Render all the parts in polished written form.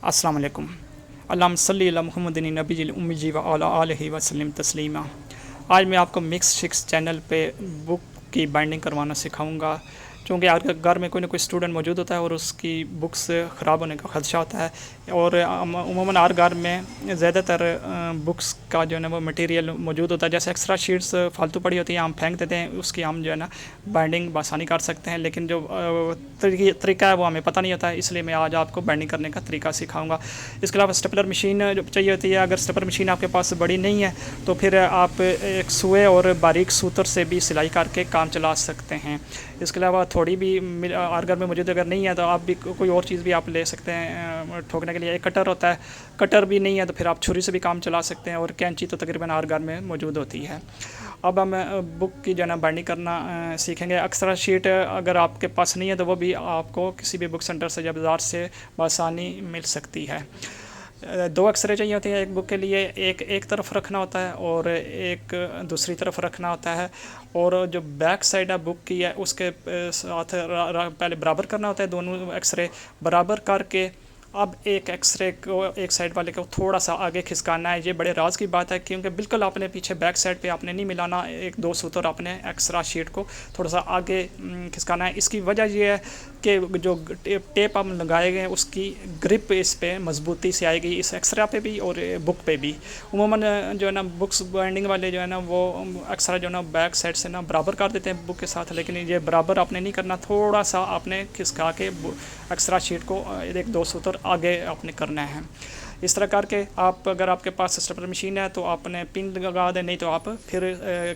अस्सलाम वालेकुम। अल्लाहुम्मा सल्ली अला मुहम्मदिन नबीजिल उम्मी व अला आलिहि वसल्लम तस्लीमा। आज मैं आपको मिक्स शिक्स चैनल पे बुक की बाइंडिंग करवाना सिखाऊंगा। चूँकि आपके घर में कोई ना कोई स्टूडेंट मौजूद होता है और उसकी बुक्स ख़राब होने का खदशा होता है, और उमूमन हर घर में ज़्यादातर बुक्स का जो है ना वो मटेरियल मौजूद होता है। जैसे एक्स्ट्रा शीट्स फालतू पड़ी होती हैं, हम फेंक देते हैं, उसकी हम जो है ना बाइंडिंग आसानी कर सकते हैं, लेकिन जो तरीका है वो हमें पता नहीं होता है। इसलिए मैं आज आपको बाइंडिंग करने का तरीका सिखाऊंगा। इसके अलावा स्टेपलर मशीन जो चाहिए होती है। अगर स्टेपलर मशीन आपके पास बड़ी नहीं है तो फिर आप एक सुए और बारीक सूतर से भी सिलाई करके काम चला सकते हैं। इसके अलावा थोड़ी भी आरगर में मौजूद अगर नहीं है तो आप भी कोई और चीज़ भी आप ले सकते हैं ठोकने के लिए। एक कटर होता है, कटर भी नहीं है तो फिर आप छुरी से भी काम चला सकते हैं, और कैंची तो तकरीबन आरगर में मौजूद होती है। अब हम बुक की जो है ना बाइंडिंग करना सीखेंगे। अक्सर शीट अगर आपके पास नहीं है तो वो भी आपको किसी भी बुक सेंटर से या बाज़ार से बआसानी मिल सकती है। दो अक्सरें चाहिए होती हैं एक बुक के लिए। एक तरफ रखना होता है और एक दूसरी तरफ रखना होता है, और जो बैक साइड है बुक की है उसके साथ पहले बराबर करना होता है। दोनों अक्सरे बराबर करके अब एक एक्सरे को एक साइड वाले को थोड़ा सा आगे खिसकाना है। ये बड़े राज की बात है, क्योंकि बिल्कुल आपने पीछे बैक साइड पे आपने नहीं मिलाना। एक दो सूत्र आपने एक्स्ट्रा शीट को थोड़ा सा आगे खिसकाना है। इसकी वजह ये है कि जो टेप हम लगाए गए उसकी ग्रिप इस पे मजबूती से आएगी, इस एक्स्ट्रा पे भी और बुक पे भी। उमूमन जो है ना बुक्स बाइंडिंग वाले जो है ना वो एक्स्ट्रा जो है ना बैक साइड से ना बराबर कर देते हैं बुक के साथ, लेकिन ये बराबर आपने नहीं करना। थोड़ा सा आपने खिसका के एक्स्ट्रा शीट को एक दो सूत्र आगे आपने करना है। इस तरह करके आप, अगर आपके पास स्टेपलर मशीन है तो आपने पिन लगा दें, नहीं तो आप फिर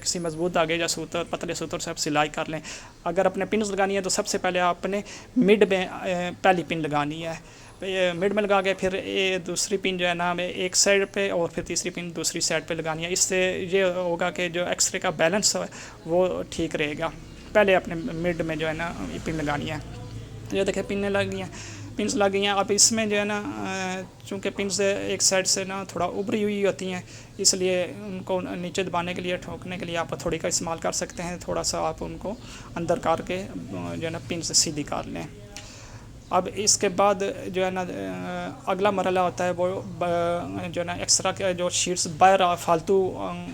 किसी मजबूत धागे या सूत्र, पतले सूत्र से आप सिलाई कर लें। अगर अपने पिन लगानी है तो सबसे पहले आपने मिड में पहली पिन लगानी है। मिड में लगा के फिर दूसरी पिन जो है ना हमें एक साइड पे और फिर तीसरी पिन दूसरी साइड पे लगानी है। इससे ये होगा कि जो एक्सरे का बैलेंस है वो ठीक रहेगा। पहले अपने मिड में जो है ना पिन लगानी है। ये देखिए पिनें लग गई हैं, पिंस लग गई हैं। अब इसमें जो है ना चूँकि पिंस एक साइड से ना थोड़ा उभरी हुई होती हैं, इसलिए उनको नीचे दबाने के लिए, ठोकने के लिए आप हथौड़ी का इस्तेमाल कर सकते हैं। थोड़ा सा आप उनको अंदर करके जो है ना पिन से सीधी कर लें। अब इसके बाद जो है ना अगला मरहला होता है वो जो है ना एक्स्ट्रा के जो शीट्स बाहर फालतू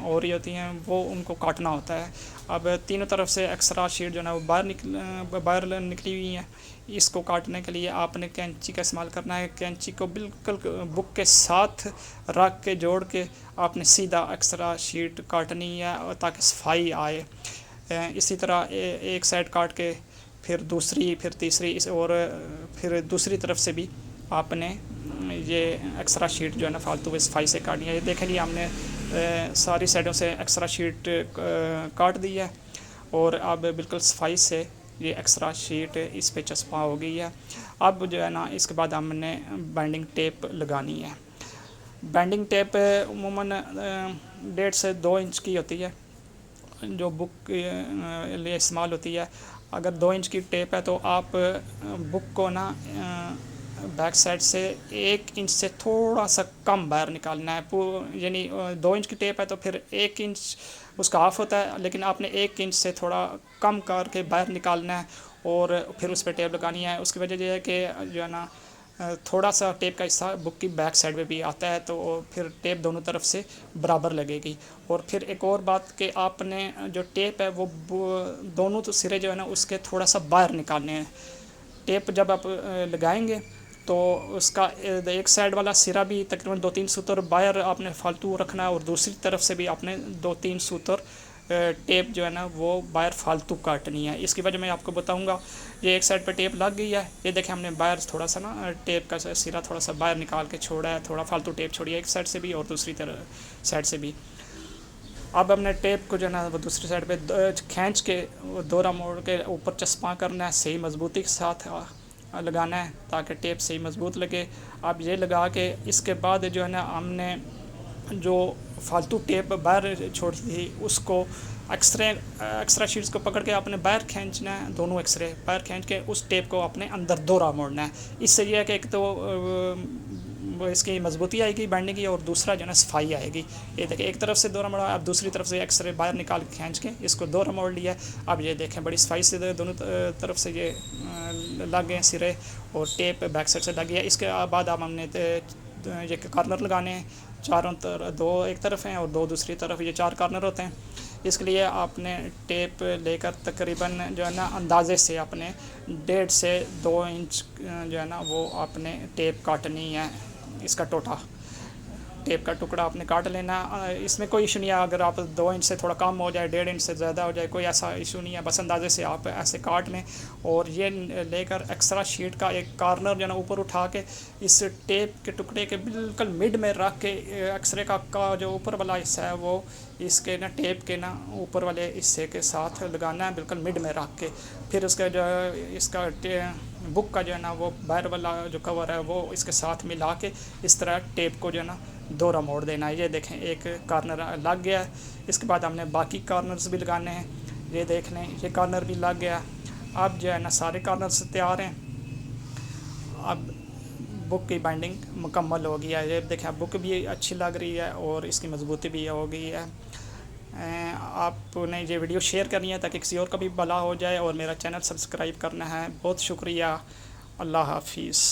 हो रही होती हैं वो उनको काटना होता है। अब तीनों तरफ से एक्स्ट्रा शीट जो है ना वो बाहर निकली हुई हैं। इसको काटने के लिए आपने कैंची का इस्तेमाल करना है। कैंची को बिल्कुल बुक के साथ रख के जोड़ के आपने सीधा एक्स्ट्रा शीट काटनी है ताकि सफाई आए। इसी तरह एक साइड काट के फिर दूसरी, फिर तीसरी, और फिर दूसरी तरफ से भी आपने ये एक्स्ट्रा शीट जो है ना फालतू सफाई से काटनी है। ये देखें जी हमने सारी साइडों से एक्स्ट्रा शीट काट दी है, और अब बिल्कुल सफाई से ये एक्स्ट्रा शीट इस पे चस्पा हो गई है। अब जो है ना इसके बाद हमने बाइंडिंग टेप लगानी है। बाइंडिंग टेप उमूमन 1.5 से 2 इंच की होती है जो बुक के लिए इस्तेमाल होती है। अगर 2 इंच की टेप है तो आप बुक को ना बैक साइड से 1 इंच से थोड़ा सा कम बाहर निकालना है। यानी 2 इंच की टेप है तो फिर 1 इंच उसका हाफ होता है, लेकिन आपने 1 इंच से थोड़ा कम करके बाहर निकालना है और फिर उस पर टेप लगानी है। उसकी वजह यह है कि जो है ना थोड़ा सा टेप का हिस्सा बुक की बैक साइड में भी आता है, तो फिर टेप दोनों तरफ से बराबर लगेगी। और फिर एक और बात कि आपने जो टेप है वो दोनों तो सिरे जो है ना उसके थोड़ा सा बाहर निकालने हैं। टेप जब आप लगाएंगे तो उसका एक साइड वाला सिरा भी तकरीबन 2-3 सूत्र बाहर आपने फालतू रखना है, और दूसरी तरफ से भी आपने 2-3 सूत्र टेप जो है ना वो बाहर फालतू काटनी है। इसकी वजह मैं आपको बताऊंगा। ये एक साइड पे टेप लग गई है, ये देखें हमने बाहर थोड़ा सा ना टेप का सिरा थोड़ा सा बाहर निकाल के छोड़ा है, थोड़ा फालतू टेप छोड़ी है एक साइड से भी और दूसरी साइड से भी। अब हमने टेप को जो है ना वो दूसरी साइड पे खींच के दोहरा मोड़ के ऊपर चस्पा करना है, सही मजबूती के साथ लगाना है ताकि टेप सही मजबूत लगे। अब ये लगा के इसके बाद जो है ना हमने जो फालतू टेप बाहर छोड़ी थी उसको एक्स्ट्रा शीट्स को पकड़ के आपने बाहर खींचना है। दोनों एक्सरे बाहर खींच के उस टेप को अपने अंदर दोहरा मोड़ना है। इससे यह है कि एक तो इसकी मजबूती आएगी बाइंडिंग की, और दूसरा जो है ना सफाई आएगी। ये देखिए एक तरफ से दोहरा मोड़ा, अब दूसरी तरफ से एक्सरे बाहर निकाल के खींच के इसको दोहरा मोड़ लिया। अब ये देखें बड़ी सफाई से दोनों तरफ से ये लग गए सिरे और टेप बैक साइड से लग गया। इसके बाद अब हमने ये कॉर्नर लगाने हैं, चारों तरफ, दो एक तरफ हैं और दो दूसरी तरफ, ये 4 कॉर्नर होते हैं। इसके लिए आपने टेप लेकर तकरीबन जो है ना अंदाजे से अपने 1.5 से 2 इंच जो है ना वो आपने टेप काटनी है। इसका टोटा टेप का टुकड़ा आपने काट लेना। इसमें कोई इशू नहीं है, अगर आप 2 इंच से थोड़ा कम हो जाए, 1.5 इंच से ज़्यादा हो जाए, कोई ऐसा इशू नहीं है। बस अंदाजे से आप ऐसे काट लें और ये लेकर एक्स्ट्रा शीट का एक कॉर्नर जो है ना ऊपर उठा के इस टेप के टुकड़े के बिल्कुल मिड में रख के एक्सरे का जो ऊपर वाला हिस्सा है वो इसके ना टेप के ना ऊपर वाले हिस्से के साथ लगाना है, बिल्कुल मिड में रख के। फिर उसका जो है इसका बुक का जो है ना वो बाहर वाला जो कवर है वो इसके साथ मिला के इस तरह टेप को जो है ना दोहरा मोड़ देना है। ये देखें एक कॉर्नर लग गया है। इसके बाद हमने बाकी कॉर्नर्स भी लगाने हैं। ये देख लें, ये कॉर्नर भी लग गया। अब जो है ना सारे कॉर्नर्स तैयार हैं। अब बुक की बाइंडिंग मुकम्मल हो गई है। ये देखें बुक भी अच्छी लग रही है और इसकी मजबूती भी हो गई है। आपने ये वीडियो शेयर करनी है ताकि किसी और का भी भला हो जाए और मेरा चैनल सब्सक्राइब करना है। बहुत शुक्रिया। अल्लाह हाफिज़।